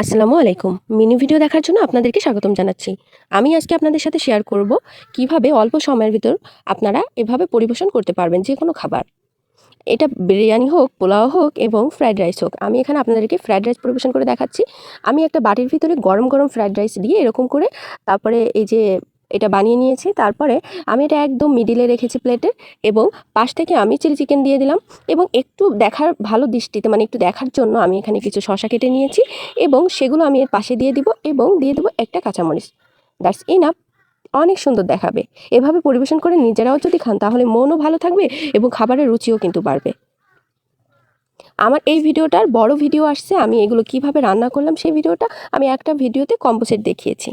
আসসালামু আলাইকুম। Mini video দেখার জন্য আপনাদেরকে স্বাগতম জানাচ্ছি। আমি আজকে আপনাদের সাথে শেয়ার করব কিভাবে অল্প সময়ের ভিতর আপনারা এভাবে পরিবেশন করতে পারবেন যেকোনো খাবার। এটা বিরিয়ানি হোক, পোলাও হোক এবং ফ্রাইড রাইস হোক। আমি এখানে আপনাদেরকে ফ্রাইড রাইস পরিবেশন করে দেখাচ্ছি। আমি একটা বাটির ভিতরে গরম, গরম ফ্রাইড রাইস দিয়ে এরকম করে তারপরে এই যে এটা বানিয়ে নিয়েছি। তারপরে আমি এটা একদম মিডিলে রেখেছি প্লেটের এবং পাশ থেকে আমি চিলি চিকেন দিয়ে দিলাম এবং একটু দেখার ভালো দৃষ্টিতে মানে একটু দেখার জন্য আমি এখানে কিছু শসা কেটে নিয়েছি এবং সেগুলো আমি এর পাশে দিয়ে দিব এবং দিয়ে দেবো একটা কাঁচামরিচ। That's enough. অনেক সুন্দর দেখাবে। এভাবে পরিবেশন করে নিজেরাও যদি খান তাহলে মনও ভালো থাকবে এবং খাবারের রুচিও কিন্তু বাড়বে। আমার এই ভিডিওটার বড় ভিডিও আসছে, আমি এগুলো কিভাবে রান্না করলাম সেই ভিডিওটা আমি একটা ভিডিওতে কম্পোসিট দেখিয়েছি।